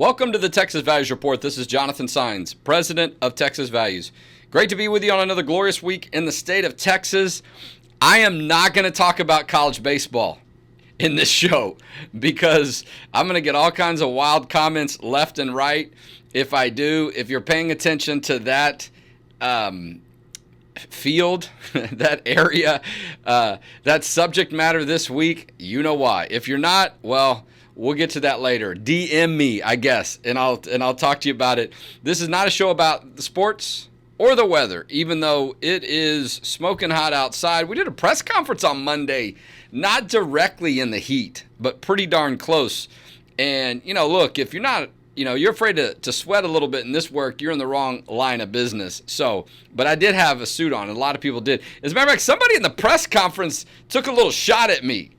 Welcome to the Texas Values Report. This is Jonathan Saenz, president of Texas Values. Great to be with you on another glorious week in the state of Texas. I am not going to talk about college baseball in this show because I'm going to get all kinds of wild comments left and right. If I do, if you're paying attention to that field, that area, that subject matter this week, you know why. If you're not, well, we'll get to that later. DM me, I guess, and I'll talk to you about it. This is not a show about the sports or the weather, even though it is smoking hot outside. We did a press conference on Monday, not directly in the heat, but pretty darn close. And, look, if you're not, you're afraid to sweat a little bit in this work, you're in the wrong line of business. So, but I did have a suit on, and a lot of people did. As a matter of fact, somebody in the press conference took a little shot at me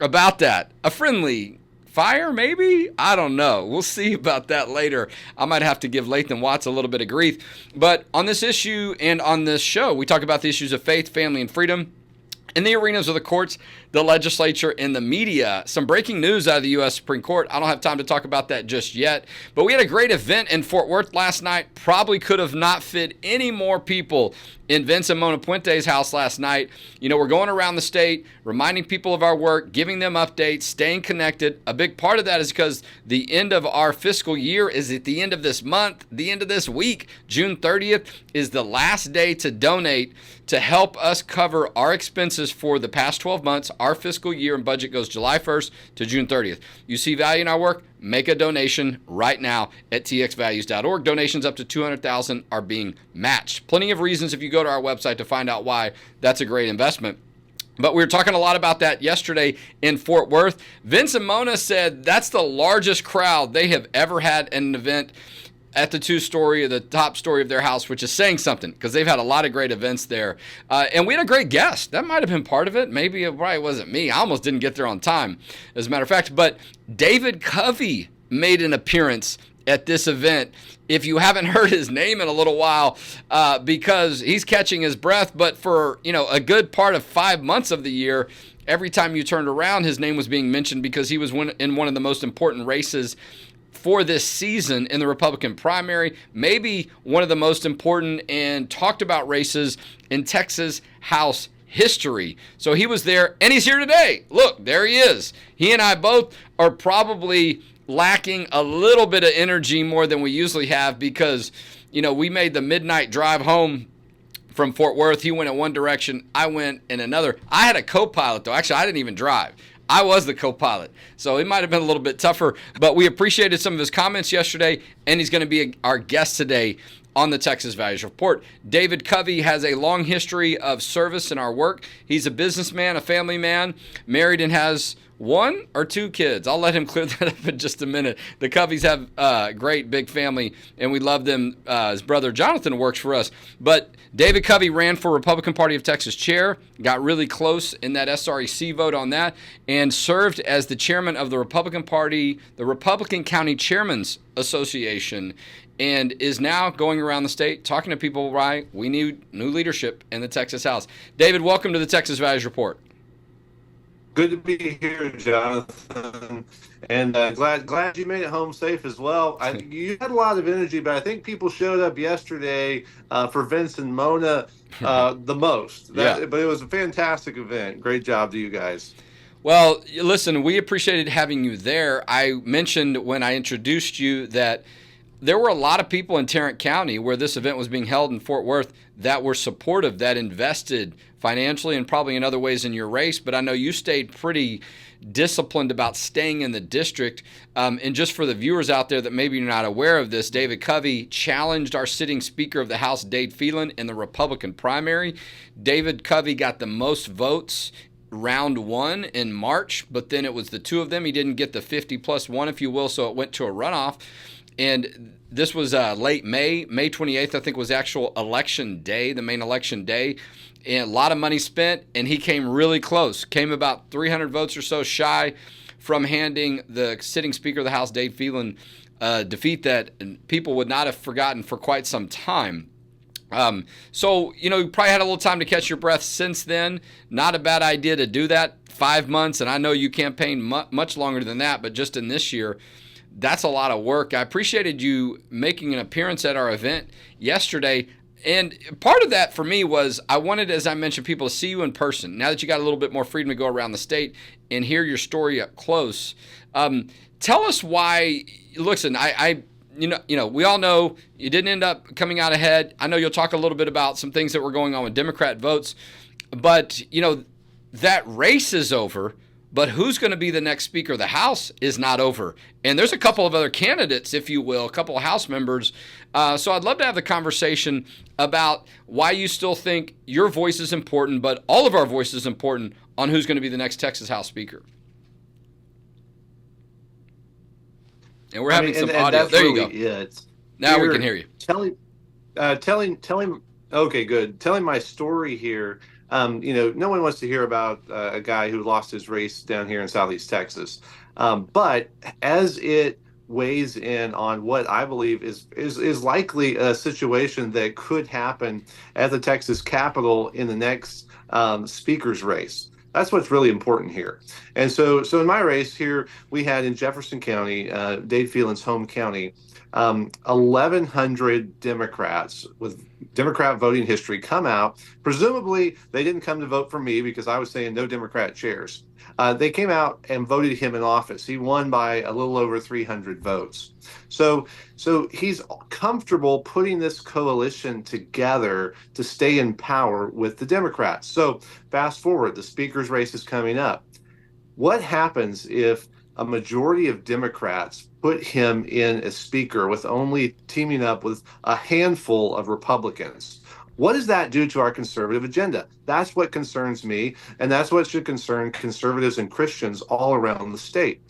about that. A friendly fire, maybe? I don't know. We'll see about that later. I might have to give Lathan Watts a little bit of grief. But on this issue and on this show, we talk about the issues of faith, family, and freedom in the arenas of the courts, the legislature, and the media. Some breaking news out of the U.S. Supreme Court. I don't have time to talk about that just yet. But we had a great event in Fort Worth last night. Probably could have not fit any more people in Vince and Mona Puente's house last night. We're going around the state, reminding people of our work, giving them updates, staying connected. A big part of that is because the end of our fiscal year is at the end of this month, the end of this week. June 30th is the last day to donate to help us cover our expenses for the past 12 months. Our fiscal year and budget goes July 1st to June 30th. You see value in our work? Make a donation right now at txvalues.org. Donations up to $200,000 are being matched. Plenty of reasons if you go to our website to find out why that's a great investment. But we were talking a lot about that yesterday in Fort Worth. Vince and Mona said that's the largest crowd they have ever had at an event at the the top story of their house, which is saying something because they've had a lot of great events there. And we had a great guest. That might have been part of it. Maybe it probably wasn't me. I almost didn't get there on time, as a matter of fact. But David Covey made an appearance at this event. If you haven't heard his name in a little while, because he's catching his breath, but for a good part of 5 months of the year, every time you turned around, his name was being mentioned because he was in one of the most important races for this season in the Republican primary, maybe one of the most important and talked about races in Texas House history. So he was there, and he's here today. Look, there he is. He and I both are probably lacking a little bit of energy more than we usually have because, we made the midnight drive home from Fort Worth. He went in one direction. I went in another. I had a co-pilot, though. Actually, I didn't even drive. I was the co-pilot, so it might have been a little bit tougher, but we appreciated some of his comments yesterday, and he's going to be our guest today on the Texas Values Report. David Covey has a long history of service in our work. He's a businessman, a family man, married and has 1 or 2 kids. I'll let him clear that up in just a minute. The Coveys have a great big family, and we love them. His brother Jonathan works for us. But David Covey ran for Republican Party of Texas chair, got really close in that SREC vote on that, and served as the chairman of the Republican Party, the Republican County Chairmen's Association, and is now going around the state talking to people why we need new leadership in the Texas House. David, welcome to the Texas Values Report. Good to be here, Jonathan, and glad you made it home safe as well. You had a lot of energy, but I think people showed up yesterday for Vince and Mona the most. But it was a fantastic event. Great job to you guys. Well, listen, we appreciated having you there. I mentioned when I introduced you that there were a lot of people in Tarrant County where this event was being held in Fort Worth that were supportive, that invested financially and probably in other ways in your race. But I know you stayed pretty disciplined about staying in the district. And just for the viewers out there that maybe you're not aware of this, David Covey challenged our sitting Speaker of the House, Dade Phelan, in the Republican primary. David Covey got the most votes round 1 in March, but then it was the 2 of them. He didn't get the 50 plus 1, if you will, so it went to a runoff. And this was late May 28th, I think, was actual election day, the main election day. And a lot of money spent, and he came really close. Came about 300 votes or so shy from handing the sitting Speaker of the House, Dade Phelan, defeat that people would not have forgotten for quite some time. So, you probably had a little time to catch your breath since then. Not a bad idea to do that. 5 months, and I know you campaigned much longer than that, but just in this year, that's a lot of work. I appreciated you making an appearance at our event yesterday. And part of that for me was I wanted, as I mentioned, people to see you in person. Now that you got a little bit more freedom to go around the state and hear your story up close, tell us why. Listen, we all know you didn't end up coming out ahead. I know you'll talk a little bit about some things that were going on with Democrat votes, but that race is over. But who's going to be the next Speaker of the House is not over. And there's a couple of other candidates, if you will, a couple of House members. So I'd love to have the conversation about why you still think your voice is important, but all of our voice is important on who's going to be the next Texas House Speaker. And we're having some audio. There really, you go. Now we can hear you. Telling. Okay, good. Telling my story here. No one wants to hear about a guy who lost his race down here in Southeast Texas. But as it weighs in on what I believe is likely a situation that could happen at the Texas Capitol in the next speaker's race. That's what's really important here. And so in my race here, we had in Jefferson County, Dade Phelan's home county, 1,100 Democrats with Democrat voting history come out. Presumably, they didn't come to vote for me because I was saying no Democrat chairs. They came out and voted him in office. He won by a little over 300 votes. So he's comfortable putting this coalition together to stay in power with the Democrats. So fast forward, the speaker's race is coming up. What happens if a majority of Democrats put him in as speaker with only teaming up with a handful of Republicans? What does that do to our conservative agenda? That's what concerns me, and that's what should concern conservatives and Christians all around the state.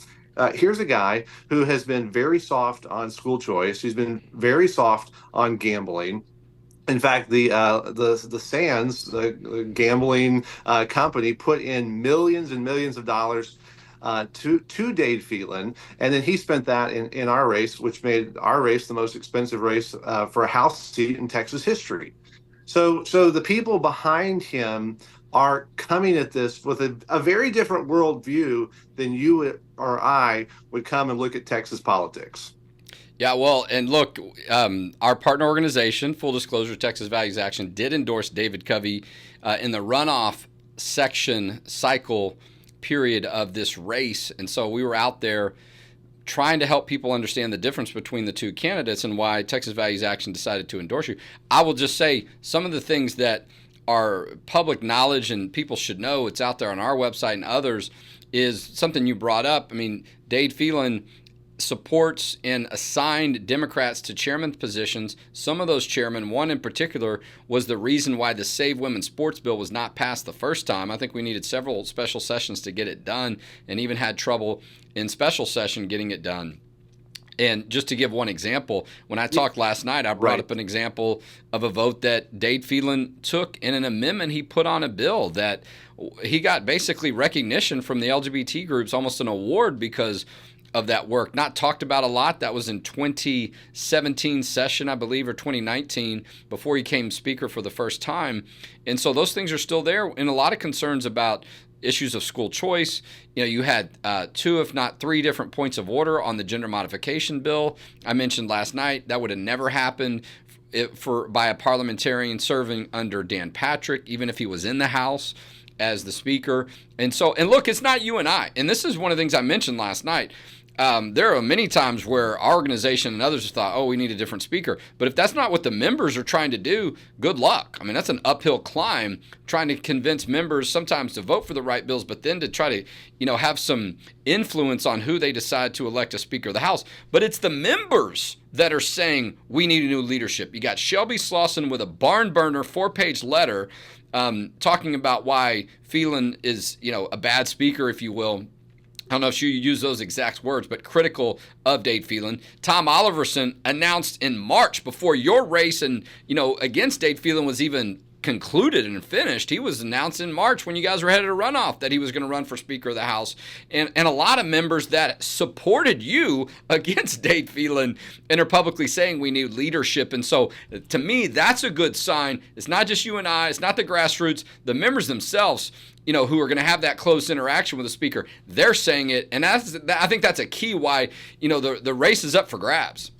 Here's a guy who has been very soft on school choice. He's been very soft on gambling. In fact, the Saenz, the gambling company, put in millions and millions of dollars to Dade Phelan, and then he spent that in our race, which made our race the most expensive race for a House seat in Texas history. So the people behind him are coming at this with a very different worldview than you or I would come and look at Texas politics. Yeah, well, and look, our partner organization, full disclosure, Texas Values Action, did endorse David Covey in the runoff section cycle period of this race. And so we were out there trying to help people understand the difference between the two candidates and why Texas Values Action decided to endorse you. I will just say some of the things that are public knowledge and people should know, it's out there on our website and others, is something you brought up. I mean, Dade Phelan supports and assigned Democrats to chairman positions. Some of those chairmen, one in particular, was the reason why the Save Women's Sports Bill was not passed the first time. I think we needed several special sessions to get it done and even had trouble in special session getting it done. And just to give one example, when I talked last night, I brought up an example of a vote that Dade Phelan took in an amendment he put on a bill that he got basically recognition from the LGBT groups, almost an award because of that work. Not talked about a lot. That was in 2017 session, I believe, or 2019, before he came speaker for the first time. And so those things are still there, and a lot of concerns about issues of school choice. You had 2, if not 3 different points of order on the gender modification bill. I mentioned last night that would have never happened by a parliamentarian serving under Dan Patrick, even if he was in the House as the speaker. And look, it's not you and I. And this is one of the things I mentioned last night. There are many times where our organization and others have thought, oh, we need a different speaker. But if that's not what the members are trying to do, good luck. I mean, that's an uphill climb, trying to convince members sometimes to vote for the right bills, but then to try to, have some influence on who they decide to elect as Speaker of the House. But it's the members that are saying we need a new leadership. You got Shelby Slauson with a barn burner 4-page letter talking about why Phelan is, a bad speaker, if you will. I don't know if you use those exact words, but critical of Dade Phelan. Tom Oliverson announced in March, before your race and, against Dade Phelan was even concluded and finished. He was announced in March when you guys were headed to runoff that he was going to run for Speaker of the House. And a lot of members that supported you against Dade Phelan and are publicly saying we need leadership. And so to me, that's a good sign. It's not just you and I. It's not the grassroots. The members themselves, who are going to have that close interaction with the speaker, they're saying it. And I think that's a key why, the race is up for grabs.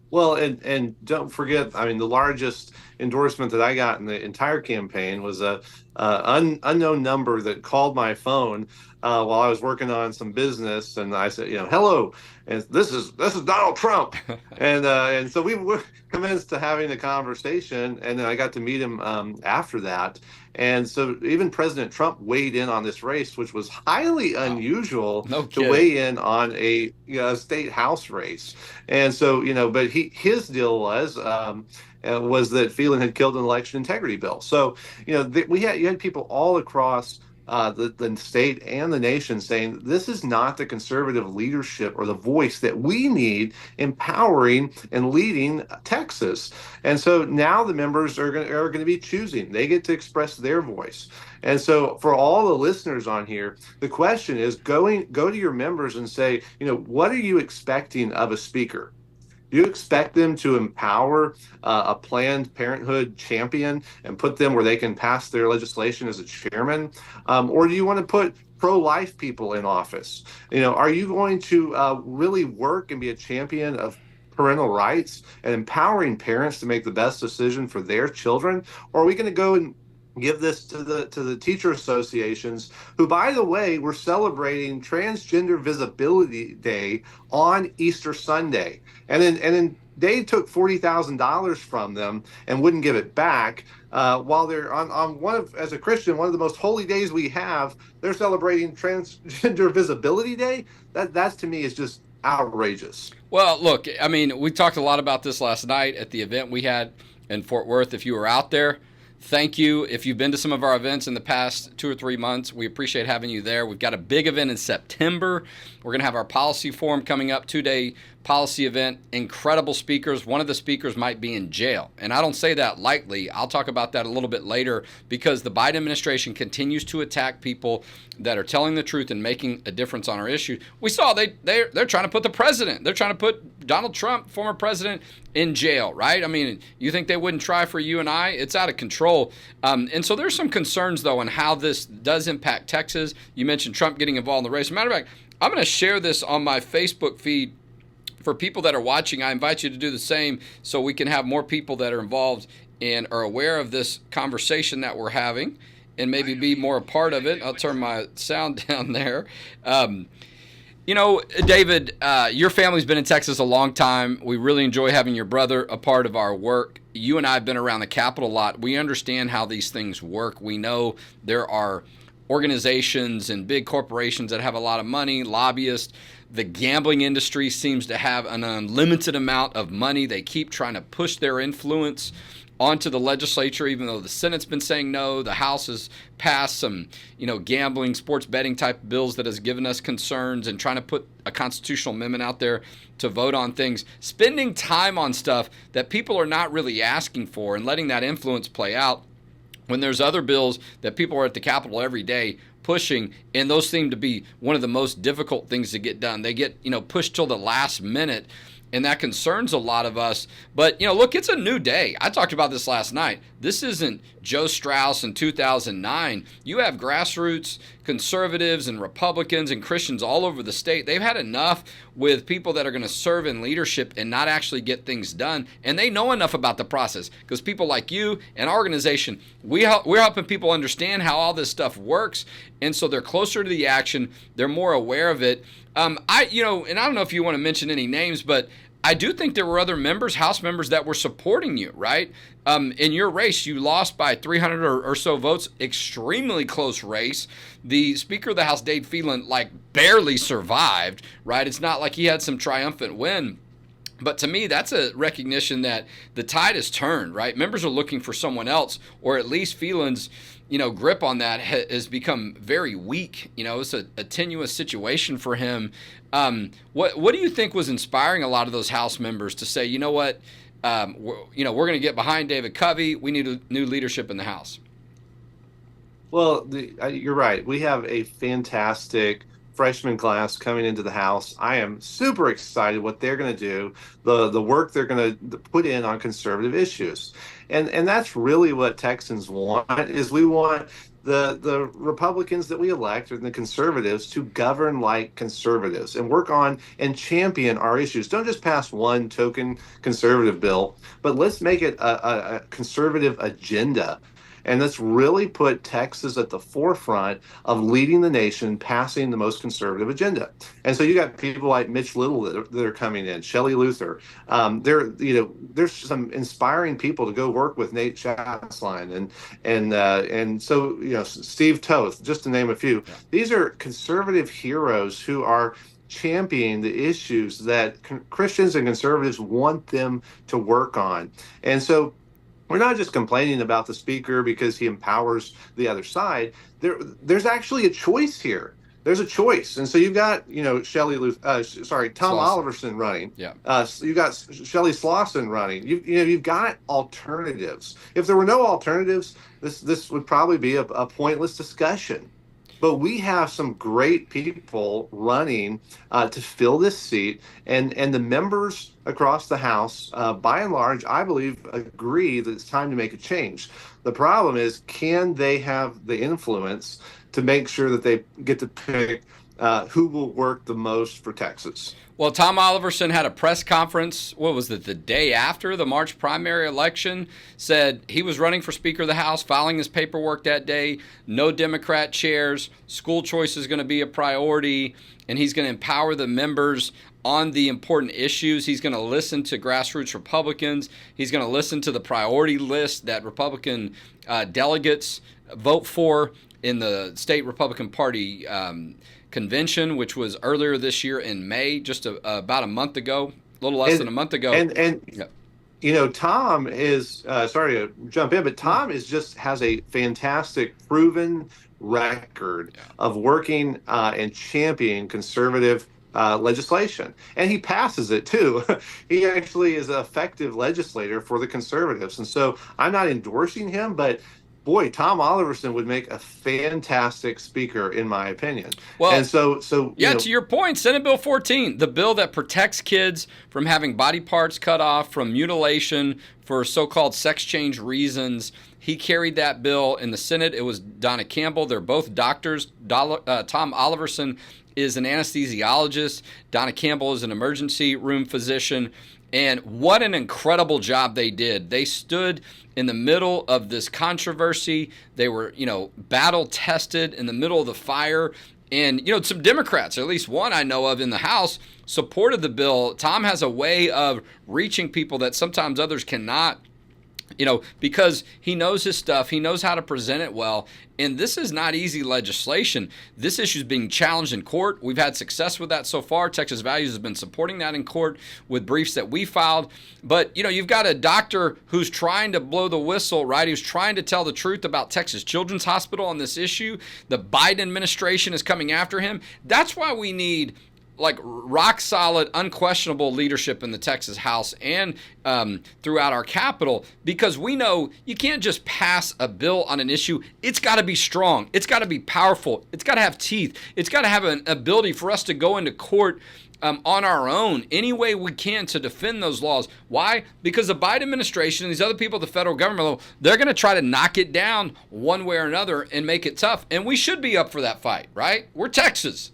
Well, and don't forget, I mean, the largest endorsement that I got in the entire campaign was a unknown number that called my phone while I was working on some business, and I said, hello, and this is Donald Trump, and so we were commenced to having a conversation, and then I got to meet him after that. And so even President Trump weighed in on this race, which was highly unusual to weigh in on a state house race. And so, but his deal was that Phelan had killed an election integrity bill. So, you had people all across the state and the nation saying this is not the conservative leadership or the voice that we need empowering and leading Texas. And so now the members are going to be choosing. They get to express their voice. And so for all the listeners on here, the question is go to your members and say, what are you expecting of a speaker? Do you expect them to empower a Planned Parenthood champion and put them where they can pass their legislation as a chairman? Or do you want to put pro-life people in office? Are you going to really work and be a champion of parental rights and empowering parents to make the best decision for their children? Or are we going to go and give this to the teacher associations, who, by the way, were celebrating Transgender Visibility Day on Easter Sunday, and then they took $40,000 from them and wouldn't give it back, while they're on as a Christian, one of the most holy days we have, they're celebrating Transgender Visibility Day. That's to me is just outrageous. Well, look, I mean, we talked a lot about this last night at the event we had in Fort Worth. If you were out there, thank you. If you've been to some of our events in the past 2 or 3 months, we appreciate having you there. We've got a big event in September. We're going to have our policy forum coming up, 2-day policy event. Incredible speakers. One of the speakers might be in jail. And I don't say that lightly. I'll talk about that a little bit later, because the Biden administration continues to attack people that are telling the truth and making a difference on our issue. We saw they're trying to put the president, they're trying to put Donald Trump, former president, in jail, right? I mean, you think they wouldn't try for you and I? It's out of control. And so there's some concerns, though, on how this does impact Texas. You mentioned Trump getting involved in the race. As a matter of fact, I'm going to share this on my Facebook feed for people that are watching. I invite you to do the same so we can have more people that are involved and are aware of this conversation that we're having and maybe be more a part of it. I'll turn my sound down there. David, your family's been in Texas a long time. We really enjoy having your brother a part of our work. You and I have been around the Capitol a lot. We understand how these things work. We know there are organizations and big corporations that have a lot of money, lobbyists. The gambling industry seems to have an unlimited amount of money. They keep trying to push their influence onto the legislature, even though the Senate's been saying no. The House has passed some, gambling, sports betting type bills that has given us concerns, and trying to put a constitutional amendment out there to vote on things, spending time on stuff that people are not really asking for and letting that influence play out, when there's other bills that people are at the Capitol every day pushing, and those seem to be one of the most difficult things to get done. They get, pushed till the last minute, and that concerns a lot of us. But, look, it's a new day. I talked about this last night. This isn't Joe Strauss in 2009. You have grassroots conservatives and Republicans and Christians all over the state. They've had enough with people that are going to serve in leadership and not actually get things done. And they know enough about the process, because people like you and our organization, we're helping people understand how all this stuff works. And so they're closer to the action. They're more aware of it. And I don't know if you want to mention any names, but I do think there were other members, House members, that were supporting you, right? In your race, you lost by 300 or so votes, extremely close race. The Speaker of the House, Dave Phelan, barely survived, right? It's not like he had some triumphant win. But to me, that's a recognition that the tide has turned, right? Members are looking for someone else, or at least Phelan's grip on that has become very weak. It's a tenuous situation for him. What do you think was inspiring a lot of those House members to say, you know what, we're going to get behind David Covey. We need a new leadership in the House. Well, you're right. We have a fantastic freshman class coming into the House. I am super excited what they're going to do, the work they're going to put in on conservative issues. And that's really what Texans want, is we want the Republicans that we elect and the conservatives to govern like conservatives and work on and champion our issues. Don't just pass one token conservative bill, but let's make it a conservative agenda. And let's really put Texas at the forefront of leading the nation, passing the most conservative agenda. And so you got people like Mitch Little that are coming in, Shelley Luther. There's some inspiring people to go work with Nate Schatzline and so Steve Toth, just to name a few. Yeah. These are conservative heroes who are championing the issues that Christians and conservatives want them to work on. And so we're not just complaining about the speaker because he empowers the other side. There's actually a choice here. There's a choice, and so you've got Tom Oliverson running. Yeah. You've got Shelley Slawson running. You've got alternatives. If there were no alternatives, this would probably be a pointless discussion. But we have some great people running to fill this seat, and the members across the House, by and large, I believe, agree that it's time to make a change. The problem is, can they have the influence to make sure that they get to pick who will work the most for Texas? Well, Tom Oliverson had a press conference, the day after the March primary election, said he was running for Speaker of the House, filing his paperwork that day, no Democrat chairs, school choice is going to be a priority, and he's going to empower the members on the important issues. He's going to listen to grassroots Republicans. He's going to listen to the priority list that Republican delegates vote for in the state Republican Party convention, which was earlier this year in May, just about a month ago, a little less than a month ago. Tom is sorry to jump in, but Tom has a fantastic proven record of working and championing conservative legislation, and he passes it too. He actually is an effective legislator for the conservatives, and so I'm not endorsing him, but boy, Tom Oliverson would make a fantastic speaker, in my opinion. Well, and so to your point, Senate Bill 14, the bill that protects kids from having body parts cut off, from mutilation for so-called sex change reasons. He carried that bill in the Senate. It was Donna Campbell. They're both doctors. Tom Oliverson is an anesthesiologist. Donna Campbell is an emergency room physician. And what an incredible job they did. They stood in the middle of this controversy. They were, battle tested in the middle of the fire. And, some Democrats, or at least one I know of in the House, supported the bill. Tom has a way of reaching people that sometimes others cannot, because he knows his stuff. He knows how to present it well. And this is not easy legislation. This issue is being challenged in court. We've had success with that so far. Texas Values has been supporting that in court with briefs that we filed. But, you've got a doctor who's trying to blow the whistle, right? Who's trying to tell the truth about Texas Children's Hospital on this issue. The Biden administration is coming after him. That's why we need rock solid, unquestionable leadership in the Texas House and throughout our Capitol, because we know you can't just pass a bill on an issue. It's got to be strong. It's got to be powerful. It's got to have teeth. It's got to have an ability for us to go into court on our own any way we can to defend those laws. Why? Because the Biden administration and these other people at the federal government, they're going to try to knock it down one way or another and make it tough. And we should be up for that fight, right? We're Texas.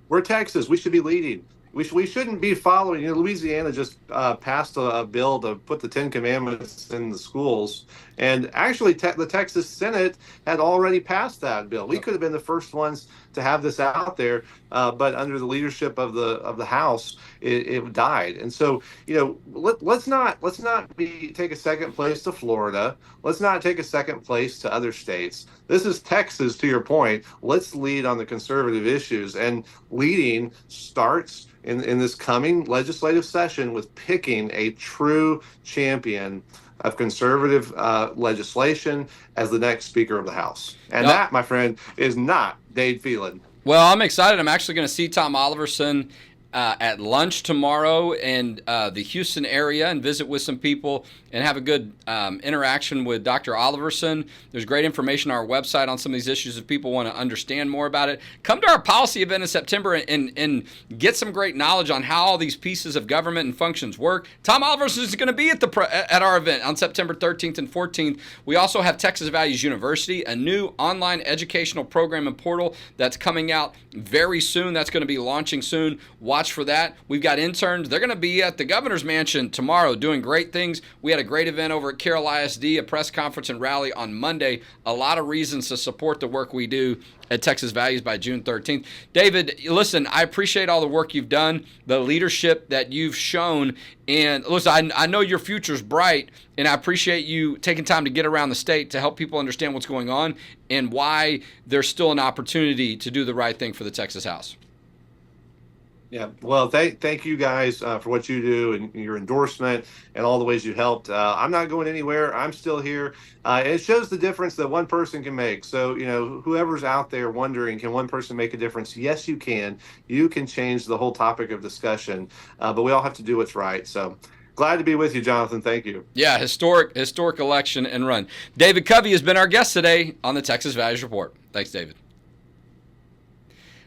We're Texas. We should be leading. We shouldn't be following. Louisiana just passed a bill to put the Ten Commandments in the schools, and actually, the Texas Senate had already passed that bill. We could have been the first ones to have this out there, but under the leadership of the House, it died. And so, let's not take a second place to Florida. Let's not take a second place to other states. This is Texas, to your point. Let's lead on the conservative issues, and leading starts in this coming legislative session with picking a true champion of conservative legislation as the next Speaker of the House. And that, my friend, is not Dade Phelan. Well, I'm excited. I'm actually going to see Tom Oliverson at lunch tomorrow in the Houston area and visit with some people and have a good interaction with Dr. Oliverson. There's great information on our website on some of these issues if people want to understand more about it. Come to our policy event in September and get some great knowledge on how all these pieces of government and functions work. Tom Oliverson is going to be at our event on September 13th and 14th. We also have Texas Values University, a new online educational program and portal that's coming out very soon. That's going to be launching soon. Watch for that. We've got interns. They're going to be at the governor's mansion tomorrow doing great things. We had a great event over at Carroll ISD, a press conference and rally on Monday. A lot of reasons to support the work we do at Texas Values by June 13th. David, listen, I appreciate all the work you've done, the leadership that you've shown. And listen, I know your future's bright, and I appreciate you taking time to get around the state to help people understand what's going on and why there's still an opportunity to do the right thing for the Texas House. Yeah, well, thank you guys for what you do and your endorsement and all the ways you helped. I'm not going anywhere. I'm still here. And it shows the difference that one person can make. So, whoever's out there wondering, can one person make a difference? Yes, you can. You can change the whole topic of discussion, but we all have to do what's right. So glad to be with you, Jonathan. Thank you. Yeah, historic election and run. David Covey has been our guest today on the Texas Values Report. Thanks, David.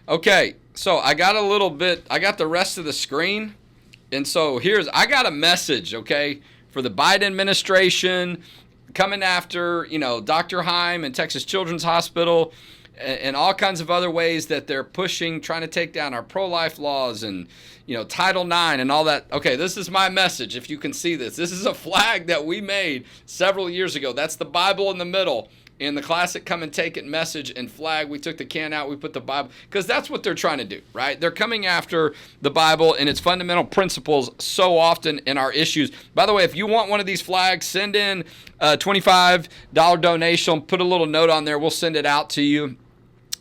Okay, so I got the rest of the screen. And so I got a message, okay, for the Biden administration coming after, Dr. Heim and Texas Children's Hospital and all kinds of other ways that they're pushing, trying to take down our pro-life laws and, Title IX and all that. Okay, this is my message, if you can see this. This is a flag that we made several years ago. That's the Bible in the middle. In the classic come and take it message and flag, we took the can out, we put the Bible, because that's what they're trying to do, right? They're coming after the Bible and its fundamental principles so often in our issues. By the way, if you want one of these flags, send in a $25 donation, put a little note on there, we'll send it out to you.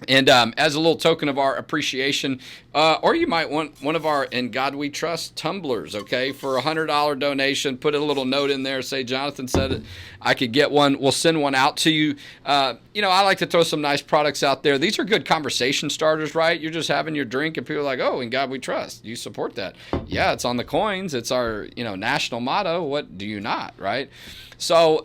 And as a little token of our appreciation, or you might want one of our In God We Trust tumblers, okay, for a $100 donation. Put a little note in there, say Jonathan said it. I could get one. We'll send one out to you. I like to throw some nice products out there. These are good conversation starters, right? You're just having your drink and people are like, oh, In God We Trust. You support that. Yeah, it's on the coins. It's our, national motto. What do you not, right? So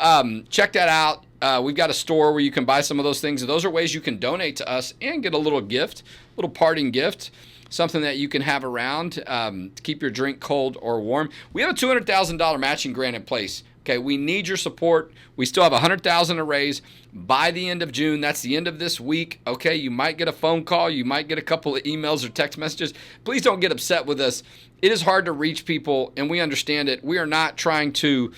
check that out. We've got a store where you can buy some of those things. Those are ways you can donate to us and get a little gift, a little parting gift, something that you can have around to keep your drink cold or warm. We have a $200,000 matching grant in place. Okay, we need your support. We still have $100,000 to raise by the end of June. That's the end of this week. Okay, you might get a phone call. You might get a couple of emails or text messages. Please don't get upset with us. It is hard to reach people, and we understand it. We are not trying to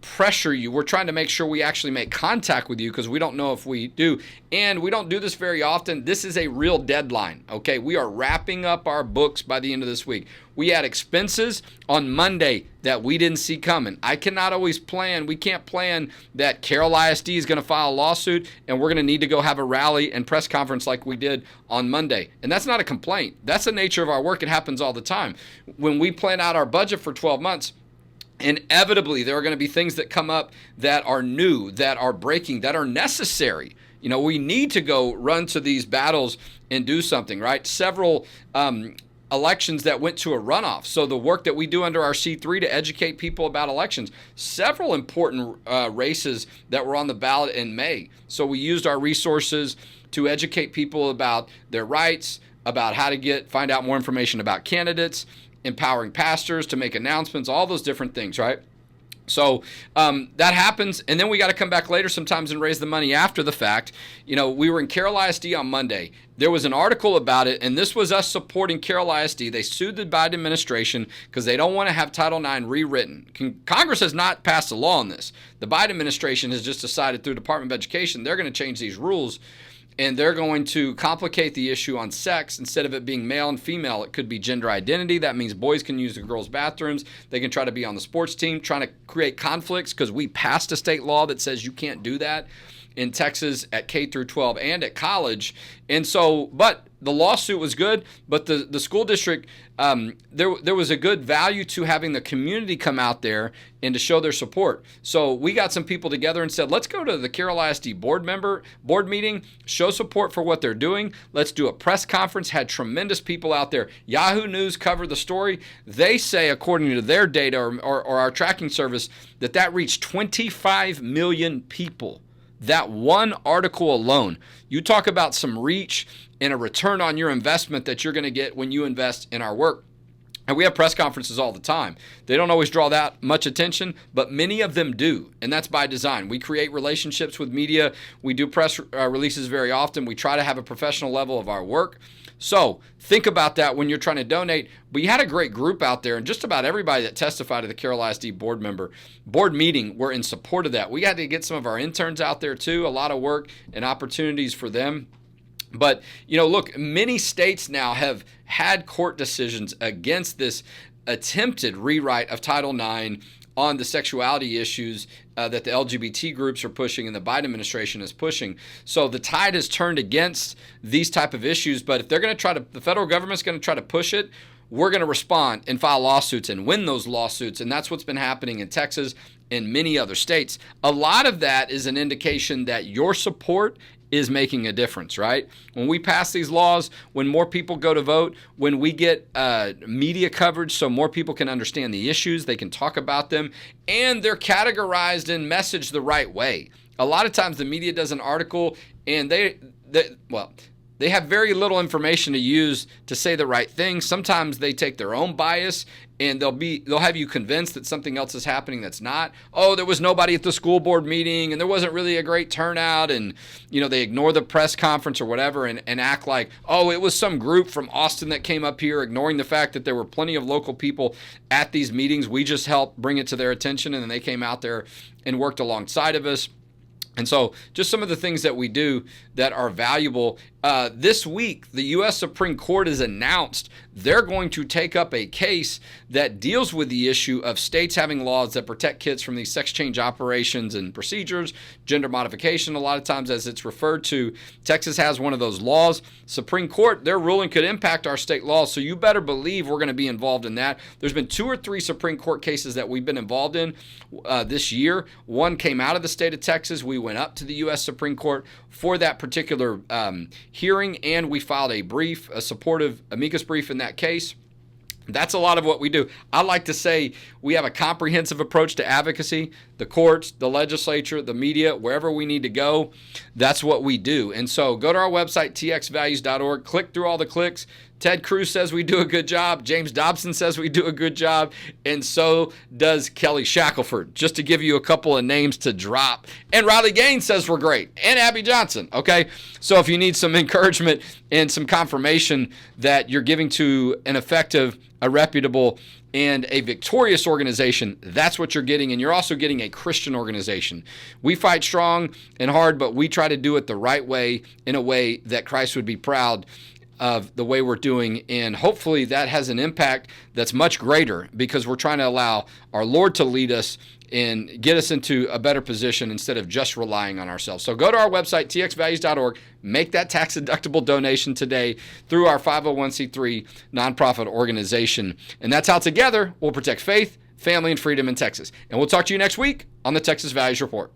pressure you. We're trying to make sure we actually make contact with you because we don't know if we do. And we don't do this very often. This is a real deadline, okay? We are wrapping up our books by the end of this week. We had expenses on Monday that we didn't see coming. I cannot always plan. We can't plan that Carroll ISD is going to file a lawsuit and we're going to need to go have a rally and press conference like we did on Monday. And that's not a complaint. That's the nature of our work. It happens all the time. When we plan out our budget for 12 months, inevitably, there are going to be things that come up that are new, that are breaking, that are necessary. We need to go run to these battles and do something, right? Several elections that went to a runoff. So the work that we do under our C3 to educate people about elections, several important races that were on the ballot in May. So we used our resources to educate people about their rights, about how to find out more information about candidates, empowering pastors to make announcements, all those different things, right? So that happens, and then we got to come back later sometimes and raise the money after the fact. We were in Carroll ISD on Monday. There was an article about it, and this was us supporting Carroll ISD. They sued the Biden administration because they don't want to have Title IX rewritten. Congress has not passed a law on this. The Biden administration has just decided through Department of Education they're going to change these rules. And they're going to complicate the issue on sex. Instead of it being male and female, it could be gender identity. That means boys can use the girls' bathrooms. They can try to be on the sports team, trying to create conflicts because we passed a state law that says you can't do that. in Texas at K through 12 and at college. And so, but the lawsuit was good, but the school district, there was a good value to having the community come out there and to show their support. So we got some people together and said, let's go to the Carroll ISD board meeting, show support for what they're doing. Let's do a press conference. Had tremendous people out there. Yahoo News covered the story. They say, according to their data or our tracking service, that reached 25 million people. That one article alone. You talk about some reach and a return on your investment that you're going to get when you invest in our work. And we have press conferences all the time. They don't always draw that much attention, but many of them do, and that's by design. We create relationships with media. We do press releases very often. We try to have a professional level of our work. So think about that when you're trying to donate. We had a great group out there, and just about everybody that testified at the Carroll ISD board meeting were in support of that. We had to get some of our interns out there too, a lot of work and opportunities for them. But, look, many states now have had court decisions against this attempted rewrite of Title IX on the sexuality issues that the LGBT groups are pushing and the Biden administration is pushing. So the tide has turned against these type of issues. But if they're going to the federal government's going to try to push it, we're going to respond and file lawsuits and win those lawsuits. And that's what's been happening in Texas and many other states. A lot of that is an indication that your support is making a difference, right? When we pass these laws, when more people go to vote, when we get media coverage so more people can understand the issues, they can talk about them, and they're categorized and messaged the right way. A lot of times the media does an article and they have very little information to use to say the right thing. Sometimes they take their own bias and they'll have you convinced that something else is happening that's not. Oh, there was nobody at the school board meeting and there wasn't really a great turnout, and they ignore the press conference or whatever and act like, oh, it was some group from Austin that came up here, ignoring the fact that there were plenty of local people at these meetings. We just helped bring it to their attention, and then they came out there and worked alongside of us. And so just some of the things that we do that are valuable. This week, the U.S. Supreme Court has announced they're going to take up a case that deals with the issue of states having laws that protect kids from these sex change operations and procedures, gender modification, a lot of times as it's referred to. Texas has one of those laws. Supreme Court, their ruling could impact our state laws, so you better believe we're going to be involved in that. There's been 2 or 3 Supreme Court cases that we've been involved in this year. One came out of the state of Texas. We went up to the U.S. Supreme Court for that particular hearing, and we filed a supportive amicus brief in that case. That's a lot of what we do. I like to say we have a comprehensive approach to advocacy. The courts, the legislature, the media, wherever we need to go, that's what we do. And so go to our website, txvalues.org, click through all the clicks. Ted Cruz says we do a good job. James Dobson says we do a good job. And so does Kelly Shackelford, just to give you a couple of names to drop. And Riley Gaines says we're great. And Abby Johnson, okay? So if you need some encouragement and some confirmation that you're giving to an effective, a reputable, and a victorious organization, that's what you're getting. And you're also getting a Christian organization. We fight strong and hard, but we try to do it the right way, in a way that Christ would be proud of the way we're doing, and hopefully that has an impact that's much greater, because we're trying to allow our Lord to lead us and get us into a better position instead of just relying on ourselves. So go to our website, txvalues.org, make that tax-deductible donation today through our 501c3 nonprofit organization, and that's how together we'll protect faith, family, and freedom in Texas. And we'll talk to you next week on the Texas Values Report.